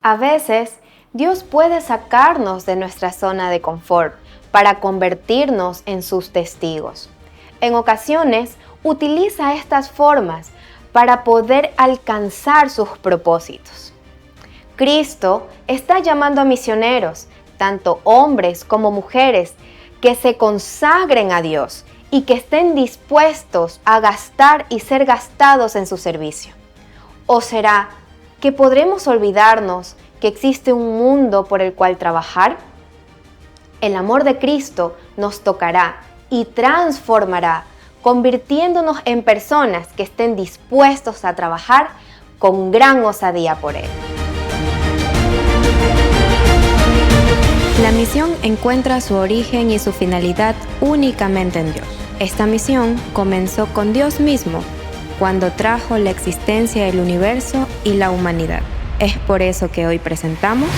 A veces, Dios puede sacarnos de nuestra zona de confort para convertirnos en sus testigos. En ocasiones, utiliza estas formas para poder alcanzar sus propósitos. Cristo está llamando a misioneros, tanto hombres como mujeres, que se consagren a Dios y que estén dispuestos a gastar y ser gastados en su servicio. ¿O será que podremos olvidarnos que existe un mundo por el cual trabajar? El amor de Cristo nos tocará y transformará, convirtiéndonos en personas que estén dispuestos a trabajar con gran osadía por Él. La misión encuentra su origen y su finalidad únicamente en Dios. Esta misión comenzó con Dios mismo, cuando trajo la existencia del universo y la humanidad. Es por eso que hoy presentamos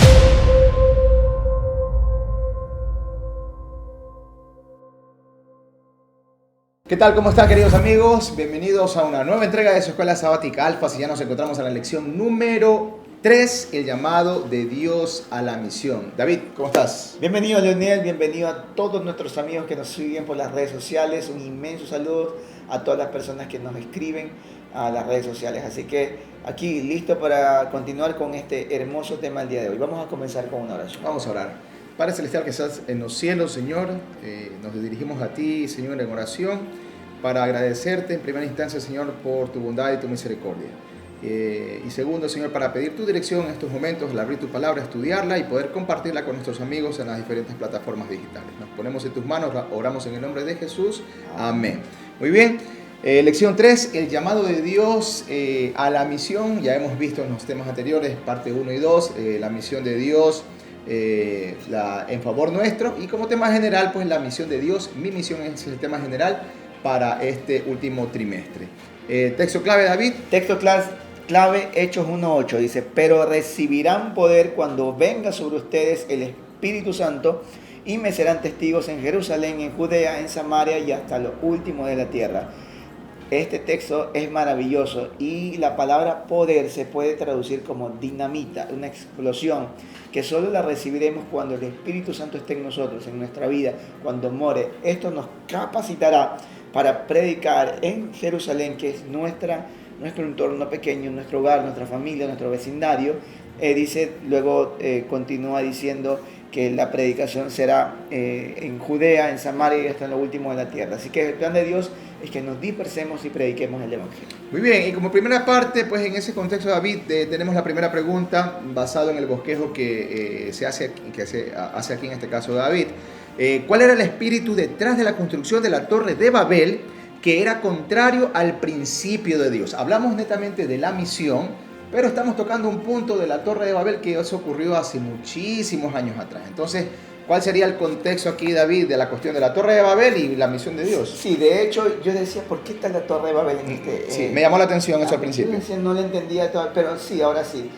¿Qué tal? ¿Cómo están, queridos amigos? Bienvenidos a una nueva entrega de su Escuela Sabática Alfa. Si ya nos encontramos en la lección número 3, el llamado de Dios a la misión. David, ¿cómo estás? Bienvenido, Leonel, bienvenido a todos nuestros amigos que nos siguen por las redes sociales. Un inmenso saludo a todas las personas que nos escriben a las redes sociales. Así que aquí, listo para continuar con este hermoso tema el día de hoy. Vamos a comenzar con una oración. Vamos a orar. Padre Celestial que estás en los cielos, Señor, nos dirigimos a ti, Señor, en oración para agradecerte en primera instancia, Señor, por tu bondad y tu misericordia. Y segundo, Señor, para pedir tu dirección en estos momentos, al abrir tu palabra, estudiarla y poder compartirla con nuestros amigos en las diferentes plataformas digitales. Nos ponemos en tus manos, oramos en el nombre de Jesús. Amén. Muy bien. Lección 3, el llamado de Dios a la misión. Ya hemos visto en los temas anteriores, parte 1 y 2, la misión de Dios en favor nuestro, y como tema general, pues la misión de Dios. Mi misión es el tema general para este último trimestre. Texto clave, David. Texto clave, Hechos 1:8, dice: pero recibirán poder cuando venga sobre ustedes el Espíritu Santo, y me serán testigos en Jerusalén, en Judea, en Samaria y hasta lo último de la tierra. Este texto es maravilloso y la palabra poder se puede traducir como dinamita, una explosión que solo la recibiremos cuando el Espíritu Santo esté en nosotros, en nuestra vida, cuando more. Esto nos capacitará para predicar en Jerusalén, que es nuestro entorno pequeño, nuestro hogar, nuestra familia, nuestro vecindario. Continúa diciendo que la predicación será en Judea, en Samaria y hasta en lo último de la tierra. Así que el plan de Dios es que nos dispersemos y prediquemos el Evangelio. Muy bien, y como primera parte, pues en ese contexto, David, tenemos la primera pregunta basado en el bosquejo que se hace aquí en este caso David. ¿Cuál era el espíritu detrás de la construcción de la Torre de Babel, que era contrario al principio de Dios? Hablamos netamente de la misión, pero estamos tocando un punto de la Torre de Babel que eso ocurrió hace muchísimos años atrás. Entonces, ¿cuál sería el contexto aquí, David, de la cuestión de la Torre de Babel y la misión de Dios? Sí, de hecho, yo decía, ¿por qué está la Torre de Babel en este? Sí, me llamó la atención eso al principio. No le entendía todo, pero sí, ahora sí.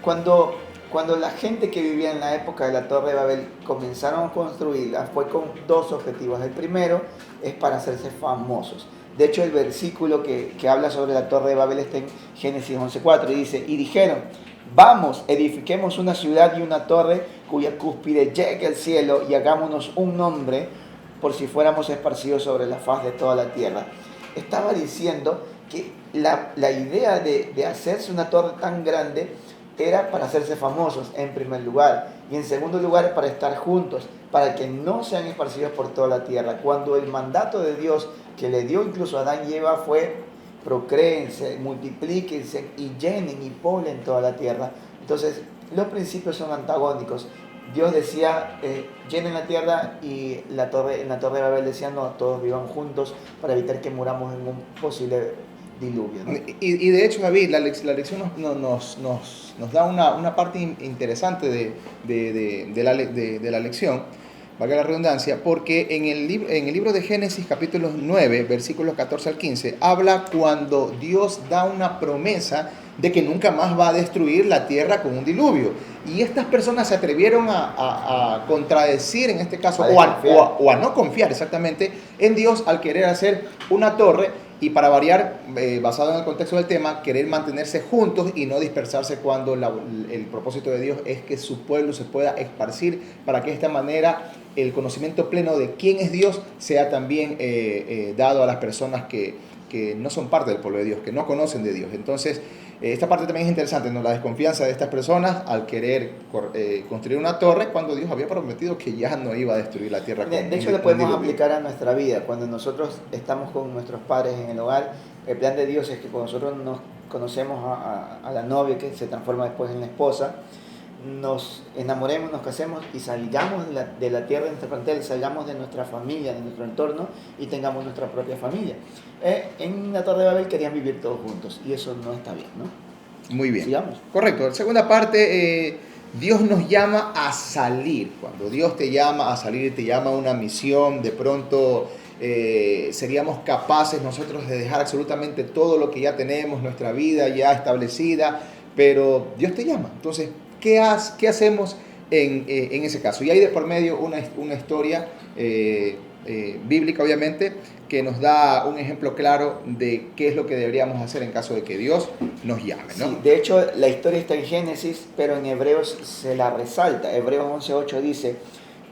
Cuando la gente que vivía en la época de la Torre de Babel comenzaron a construirla, fue con dos objetivos. El primero es para hacerse famosos. De hecho, el versículo que habla sobre la Torre de Babel está en Génesis 11:4 y dice: y dijeron, vamos, edifiquemos una ciudad y una torre cuya cúspide llegue al cielo, y hagámonos un nombre por si fuéramos esparcidos sobre la faz de toda la tierra. Estaba diciendo que la idea de hacerse una torre tan grande era para hacerse famosos en primer lugar, y en segundo lugar para estar juntos, para que no sean esparcidos por toda la tierra. Cuando el mandato de Dios que le dio incluso a Adán y Eva fue: procréense, multiplíquense y llenen y poblen toda la tierra. Entonces los principios son antagónicos. Dios decía llenen la tierra, y en la Torre de Babel decía no, todos vivan juntos para evitar que muramos en un posible diluvio, ¿no? Y de hecho, David, la lección nos da una parte interesante de la lección, valga la redundancia, porque en el libro de Génesis capítulo 9, versículos 14 al 15, habla cuando Dios da una promesa de que nunca más va a destruir la tierra con un diluvio. Y estas personas se atrevieron a contradecir, en este caso, o a no confiar exactamente en Dios al querer hacer una torre. Y para variar, basado en el contexto del tema, querer mantenerse juntos y no dispersarse cuando el propósito de Dios es que su pueblo se pueda esparcir para que de esta manera el conocimiento pleno de quién es Dios sea también dado a las personas que no son parte del pueblo de Dios, que no conocen de Dios. Entonces, esta parte también es interesante, ¿no? La desconfianza de estas personas al querer construir una torre cuando Dios había prometido que ya no iba a destruir la tierra. De hecho, lo podemos aplicar a nuestra vida. Cuando nosotros estamos con nuestros padres en el hogar, el plan de Dios es que cuando nosotros nos conocemos a la novia que se transforma después en la esposa, nos enamoremos, nos casemos y salgamos de la tierra de nuestra frontera, salgamos de nuestra familia, de nuestro entorno y tengamos nuestra propia familia. En la Torre de Babel querían vivir todos juntos y eso no está bien, ¿no? Muy bien. Sigamos. Correcto. La segunda parte, Dios nos llama a salir. Cuando Dios te llama a salir, te llama a una misión, de pronto seríamos capaces nosotros de dejar absolutamente todo lo que ya tenemos, nuestra vida ya establecida, pero Dios te llama. Entonces, ¿qué hacemos en ese caso? Y hay de por medio una historia bíblica, obviamente, que nos da un ejemplo claro de qué es lo que deberíamos hacer en caso de que Dios nos llame, ¿no? Sí, de hecho, la historia está en Génesis, pero en Hebreos se la resalta. Hebreos 11:8 dice: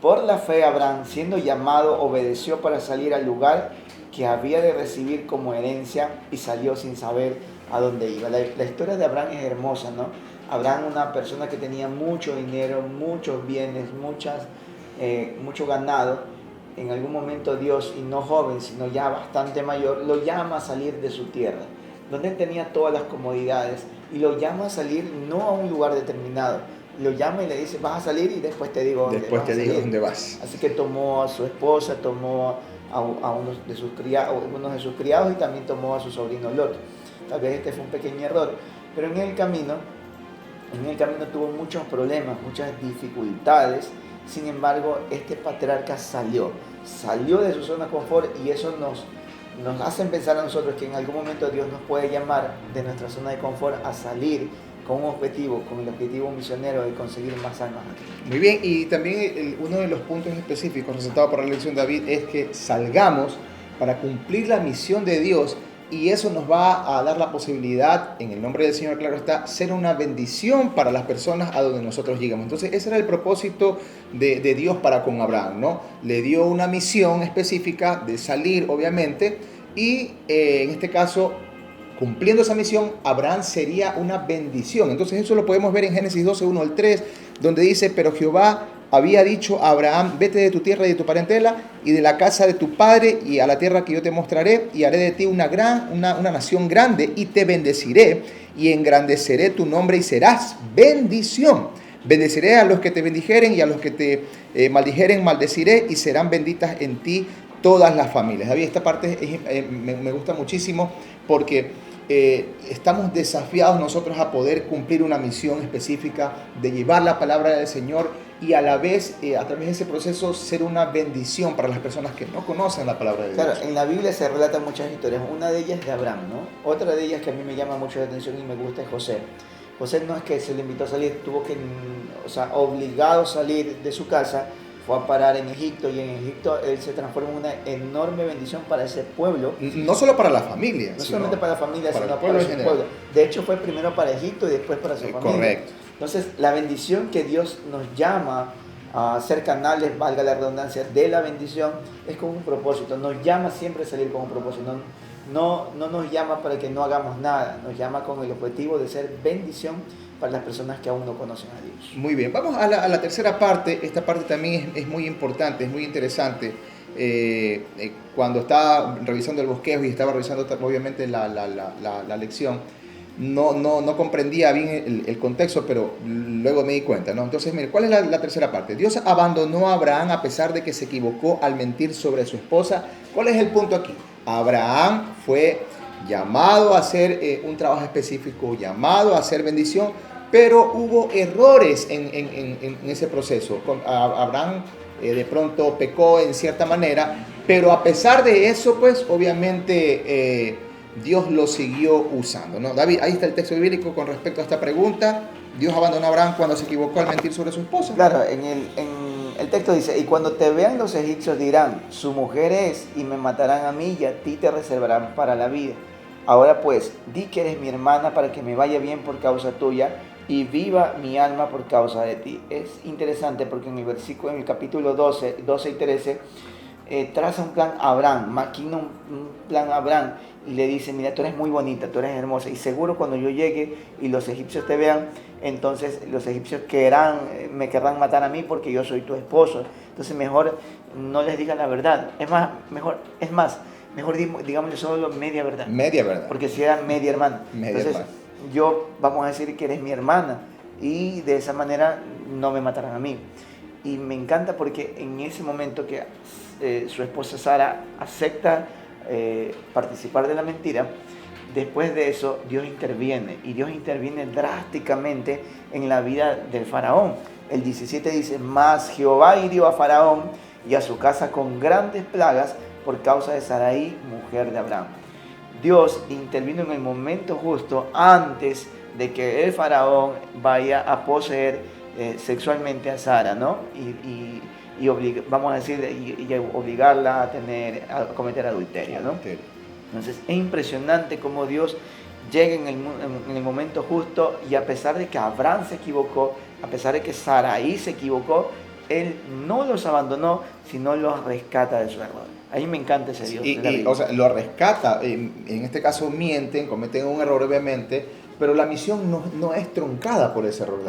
por la fe Abraham, siendo llamado, obedeció para salir al lugar que había de recibir como herencia y salió sin saber a dónde iba. La historia de Abraham es hermosa, ¿no? Abraham, una persona que tenía mucho dinero, muchos bienes, mucho ganado. En algún momento Dios, y no joven, sino ya bastante mayor, lo llama a salir de su tierra, donde él tenía todas las comodidades, y lo llama a salir no a un lugar determinado, lo llama y le dice: vas a salir y después te digo dónde vas. Así que tomó a su esposa, tomó a uno de sus criados y también tomó a su sobrino Lot. Tal vez este fue un pequeño error, pero en el camino tuvo muchos problemas, muchas dificultades. Sin embargo, este patriarca salió de su zona de confort, y eso nos hace pensar a nosotros que en algún momento Dios nos puede llamar de nuestra zona de confort a salir con el objetivo misionero de conseguir más almas aquí. Muy bien, y también uno de los puntos específicos resaltados por la lección de David es que salgamos para cumplir la misión de Dios, y eso nos va a dar la posibilidad, en el nombre del Señor, claro está, ser una bendición para las personas a donde nosotros llegamos. Entonces, ese era el propósito de Dios para con Abraham, ¿no? Le dio una misión específica de salir, obviamente, y en este caso, cumpliendo esa misión, Abraham sería una bendición. Entonces, eso lo podemos ver en Génesis 12, 1 al 3, donde dice: pero Jehová había dicho a Abraham: vete de tu tierra y de tu parentela y de la casa de tu padre y a la tierra que yo te mostraré, y haré de ti una nación grande, y te bendeciré y engrandeceré tu nombre y serás bendición. Bendeciré a los que te bendijeren y a los que te maldijeren maldeciré, y serán benditas en ti todas las familias. David, esta parte me gusta muchísimo porque estamos desafiados nosotros a poder cumplir una misión específica de llevar la palabra del Señor y a la vez, a través de ese proceso, ser una bendición para las personas que no conocen la palabra de Dios. Claro, en la Biblia se relatan muchas historias. Una de ellas es de Abraham, ¿no? Otra de ellas que a mí me llama mucho la atención y me gusta es José. José no es que se le invitó a salir, tuvo que, obligado a salir de su casa, fue a parar en Egipto, y en Egipto él se transforma en una enorme bendición para ese pueblo. No solo para la familia. No solamente para la familia, para sino el pueblo para su general. pueblo. De hecho, fue primero para Egipto y después para su familia. Correcto. Entonces, la bendición que Dios nos llama a ser canales, valga la redundancia, de la bendición, es con un propósito. Nos llama siempre a salir con un propósito. No nos llama para que no hagamos nada. Nos llama con el objetivo de ser bendición para las personas que aún no conocen a Dios. Muy bien, vamos a la tercera parte. Esta parte también es muy importante, es muy interesante. Cuando estaba revisando el bosquejo y estaba revisando obviamente la lección, no comprendía bien el contexto, pero luego me di cuenta, ¿no? Entonces, mire, ¿cuál es la tercera parte? Dios abandonó a Abraham a pesar de que se equivocó al mentir sobre su esposa. ¿Cuál es el punto aquí? Abraham fue llamado a hacer un trabajo específico, llamado a hacer bendición, pero hubo errores en ese proceso. Abraham de pronto pecó en cierta manera, pero a pesar de eso, pues obviamente Dios lo siguió usando, ¿no? David, ahí está el texto bíblico con respecto a esta pregunta. Dios abandonó a Abraham cuando se equivocó al mentir sobre su esposa. Claro, en El texto dice, y cuando te vean los egipcios dirán, su mujer es, y me matarán a mí, y a ti te reservarán para la vida. Ahora pues, di que eres mi hermana para que me vaya bien por causa tuya, y viva mi alma por causa de ti. Es interesante porque en el capítulo 12 y 13, traza un plan a Abraham, maquina un plan a Abraham, y le dice, mira, tú eres muy bonita, tú eres hermosa, y seguro cuando yo llegue y los egipcios te vean, entonces los egipcios me querrán matar a mí porque yo soy tu esposo. Entonces mejor no les digan la verdad. Mejor digámosle solo media verdad. Media verdad. Porque si era media hermana. Entonces vamos a decir que eres mi hermana, y de esa manera no me matarán a mí. Y me encanta porque en ese momento que su esposa Sara acepta participar de la mentira, después de eso Dios interviene, y Dios interviene drásticamente en la vida del faraón. El 17 dice, mas Jehová hirió a Faraón y a su casa con grandes plagas por causa de Sarai, mujer de Abraham. Dios intervino en el momento justo antes de que el faraón vaya a poseer sexualmente a Sara, ¿no? Y vamos a decir, y obligarla a cometer adulterio, ¿no? Entonces es impresionante cómo Dios llega en el momento justo, y a pesar de que Abraham se equivocó, a pesar de que Sarai se equivocó, Él no los abandonó, sino los rescata de su error. A mí me encanta ese Dios. O sea, lo rescata, en este caso mienten, cometen un error obviamente, pero la misión no es truncada por ese error.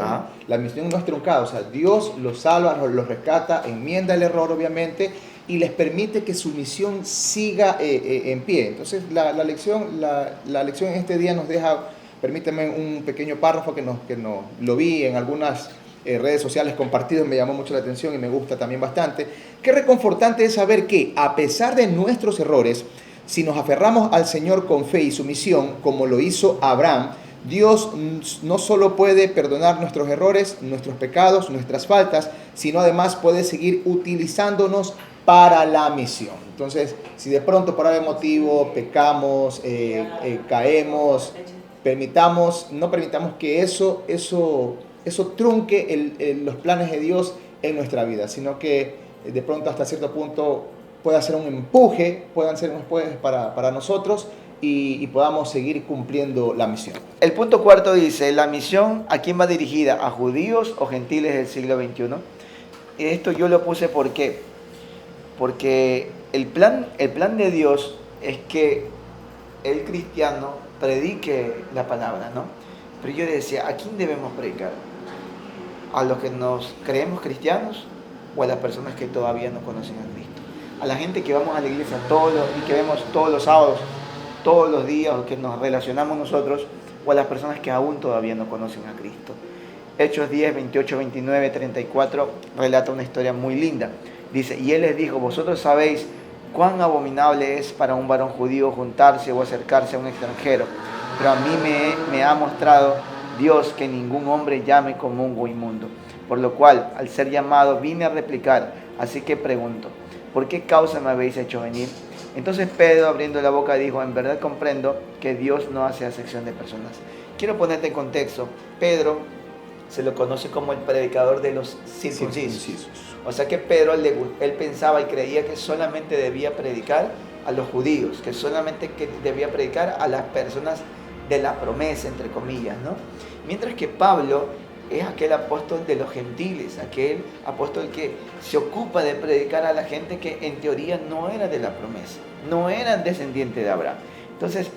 La misión no es truncada, o sea, Dios los salva, los rescata, enmienda el error obviamente, y les permite que su misión siga en pie. Entonces la lección en este día nos deja, permíteme un pequeño párrafo que lo vi en algunas redes sociales compartidos, me llamó mucho la atención y me gusta también bastante. Qué reconfortante es saber que a pesar de nuestros errores, si nos aferramos al Señor con fe y sumisión, como lo hizo Abraham, Dios no solo puede perdonar nuestros errores, nuestros pecados, nuestras faltas, sino además puede seguir utilizándonos para la misión. Entonces, si de pronto por algún motivo pecamos, caemos, no permitamos que eso trunque los planes de Dios en nuestra vida, sino que de pronto hasta cierto punto pueda ser un empuje, puedan ser unos empujes para nosotros, y podamos seguir cumpliendo la misión. El punto cuarto dice, la misión, ¿a quién va dirigida? ¿A judíos o gentiles del siglo XXI? Esto yo lo puse porque el plan de Dios es que el cristiano predique la palabra, ¿no? Pero yo decía, ¿a quién debemos predicar? ¿A los que nos creemos cristianos o a las personas que todavía no conocen a Cristo? A la gente que vamos a la iglesia y que vemos todos los sábados, todos los días, o que nos relacionamos nosotros, o a las personas que aún todavía no conocen a Cristo. Hechos 10, 28, 29, 34 relata una historia muy linda. Dice, y él les dijo, vosotros sabéis cuán abominable es para un varón judío juntarse o acercarse a un extranjero, pero a mí me ha mostrado Dios que ningún hombre llame común o inmundo. Por lo cual, al ser llamado, vine a replicar, así que pregunto, ¿por qué causa me habéis hecho venir? Entonces Pedro, abriendo la boca, dijo, en verdad comprendo que Dios no hace acepción de personas. Quiero ponerte en contexto. Pedro se lo conoce como el predicador de los circuncisos. O sea que Pedro, él pensaba y creía que solamente debía predicar a los judíos, que solamente debía predicar a las personas de la promesa, entre comillas, ¿no? Mientras que Pablo es aquel apóstol de los gentiles, aquel apóstol que se ocupa de predicar a la gente que en teoría no era de la promesa, no eran descendientes de Abraham. Entonces,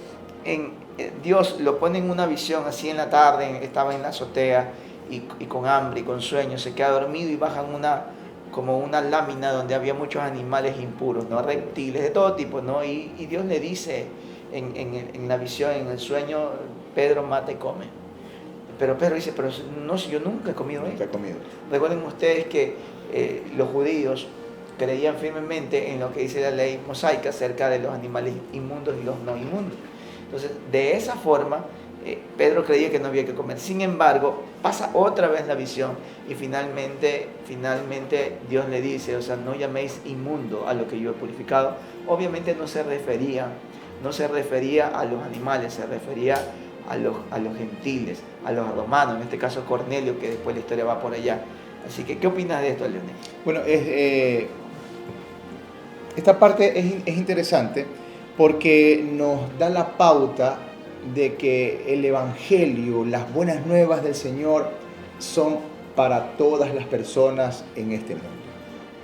Dios lo pone en una visión así en la tarde, estaba en la azotea y con hambre y con sueño, se queda dormido y bajan como una lámina donde había muchos animales impuros, ¿no? Reptiles de todo tipo, ¿no? Y Dios le dice en la visión, en el sueño, Pedro, mata y come. Pero Pedro dice, pero no, si yo nunca he comido esto. Recuerden ustedes que los judíos creían firmemente en lo que dice la ley mosaica acerca de los animales inmundos y los no inmundos. Entonces, de esa forma, Pedro creía que no había que comer. Sin embargo, pasa otra vez la visión y finalmente Dios le dice, o sea, no llaméis inmundo a lo que yo he purificado. Obviamente no se refería a los animales, se refería a los gentiles, a los romanos, en este caso Cornelio, que después la historia va por allá. Así que, ¿qué opinas de esto, Leonel? Bueno, esta parte es interesante porque nos da la pauta de que el Evangelio, las buenas nuevas del Señor, son para todas las personas en este mundo.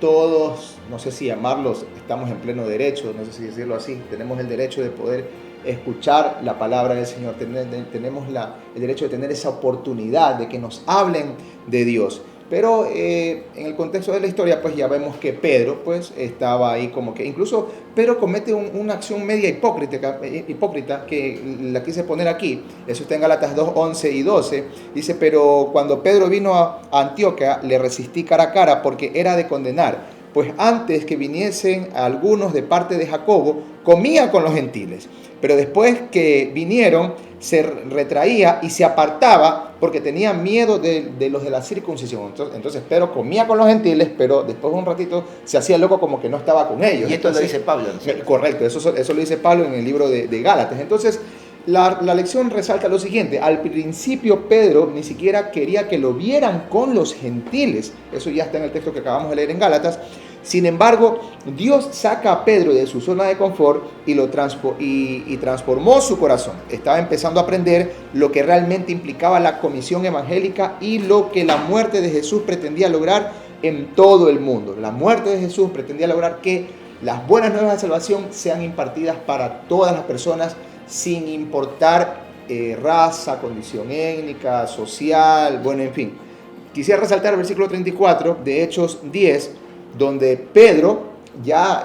Todos, no sé si llamarlos, estamos en pleno derecho, no sé si decirlo así, tenemos el derecho de poder escuchar la palabra del Señor, tenemos el derecho de tener esa oportunidad de que nos hablen de Dios. Pero en el contexto de la historia, pues ya vemos que Pedro, pues estaba ahí como que, incluso Pedro comete una acción media hipócrita que la quise poner aquí. Eso está en Gálatas 2, 11 y 12. Dice, pero cuando Pedro vino a Antioquía, le resistí cara a cara porque era de condenar. Pues antes que viniesen algunos de parte de Jacobo, comía con los gentiles. Pero después que vinieron, se retraía y se apartaba porque tenía miedo de los de la circuncisión. Entonces Pedro comía con los gentiles, pero después de un ratito se hacía loco como que no estaba con ellos. Y esto Entonces, lo dice Pablo, ¿no? Correcto, eso lo dice Pablo en el libro de Gálatas. Entonces, la lección resalta lo siguiente: al principio Pedro ni siquiera quería que lo vieran con los gentiles. Eso ya está en el texto que acabamos de leer en Gálatas. Sin embargo, Dios saca a Pedro de su zona de confort y transformó su corazón. Estaba empezando a aprender lo que realmente implicaba la comisión evangélica y lo que la muerte de Jesús pretendía lograr en todo el mundo. La muerte de Jesús pretendía lograr que las buenas nuevas de salvación sean impartidas para todas las personas, sin importar raza, condición étnica, social, bueno, en fin. Quisiera resaltar el versículo 34 de Hechos 10, donde Pedro ya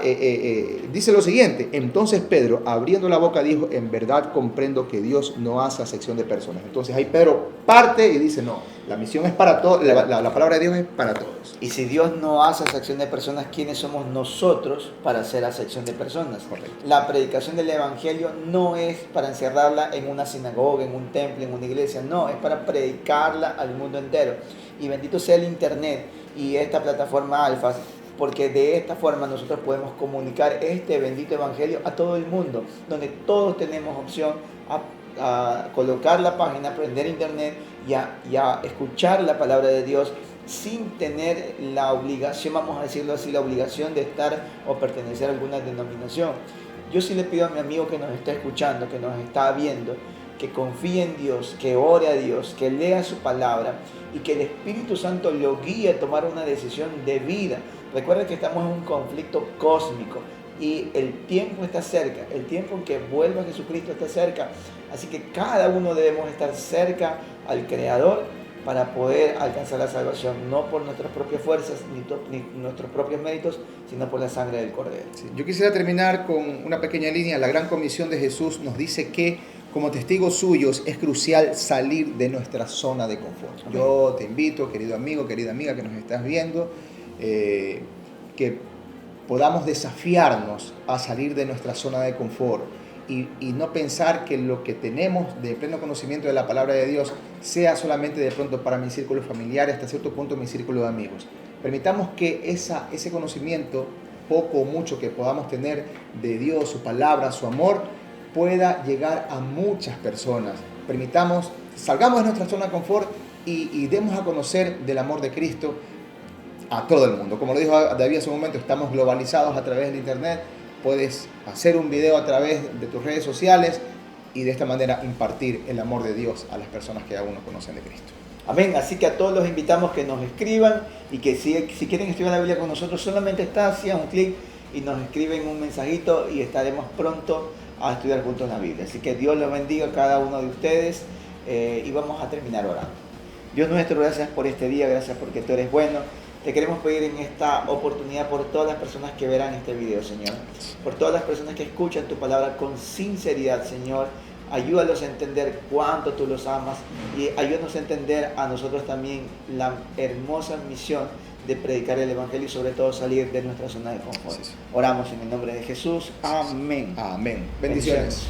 dice lo siguiente: entonces Pedro, abriendo la boca, dijo, en verdad comprendo que Dios no hace acepción de personas. Entonces ahí Pedro parte y dice, no, la misión es para todos, la palabra de Dios es para todos. Y si Dios no hace acepción de personas, ¿quiénes somos nosotros para hacer acepción de personas? Correcto. La predicación del Evangelio no es para encerrarla en una sinagoga, en un templo, en una iglesia, no, es para predicarla al mundo entero. Y bendito sea el Internet y esta plataforma Alfa, porque de esta forma nosotros podemos comunicar este bendito Evangelio a todo el mundo, donde todos tenemos opción a colocar la página, prender Internet y a escuchar la palabra de Dios sin tener la obligación, vamos a decirlo así, la obligación de estar o pertenecer a alguna denominación. Yo sí le pido a mi amigo que nos está escuchando, que nos está viendo, que confíe en Dios, que ore a Dios, que lea su palabra y que el Espíritu Santo lo guíe a tomar una decisión de vida. Recuerden que estamos en un conflicto cósmico y el tiempo está cerca, el tiempo en que vuelva Jesucristo está cerca. Así que cada uno debemos estar cerca al Creador para poder alcanzar la salvación, no por nuestras propias fuerzas ni nuestros propios méritos, sino por la sangre del Cordero. Sí, yo quisiera terminar con una pequeña línea. La gran comisión de Jesús nos dice que como testigos suyos es crucial salir de nuestra zona de confort. Amén. Yo te invito, querido amigo, querida amiga que nos estás viendo, que podamos desafiarnos a salir de nuestra zona de confort y no pensar que lo que tenemos de pleno conocimiento de la palabra de Dios sea solamente de pronto para mi círculo familiar, hasta cierto punto mi círculo de amigos. Permitamos que ese conocimiento, poco o mucho que podamos tener de Dios, su palabra, su amor, pueda llegar a muchas personas. Salgamos de nuestra zona de confort y demos a conocer del amor de Cristo a todo el mundo. Como lo dijo David hace un momento, estamos globalizados a través del Internet. Puedes hacer un video a través de tus redes sociales y de esta manera impartir el amor de Dios a las personas que aún no conocen de Cristo. Amén. Así que a todos los invitamos que nos escriban y que si quieren estudiar la Biblia con nosotros, solamente hacen un clic y nos escriben un mensajito y estaremos pronto a estudiar juntos la Biblia. Así que Dios los bendiga a cada uno de ustedes y vamos a terminar orando. Dios nuestro, gracias por este día, gracias porque tú eres bueno. Te queremos pedir en esta oportunidad por todas las personas que verán este video, Señor. Por todas las personas que escuchan tu palabra con sinceridad, Señor. Ayúdalos a entender cuánto tú los amas y ayúdanos a entender a nosotros también la hermosa misión de predicar el Evangelio y sobre todo salir de nuestra zona de confort. Oramos en el nombre de Jesús. Amén. Amén. Bendiciones.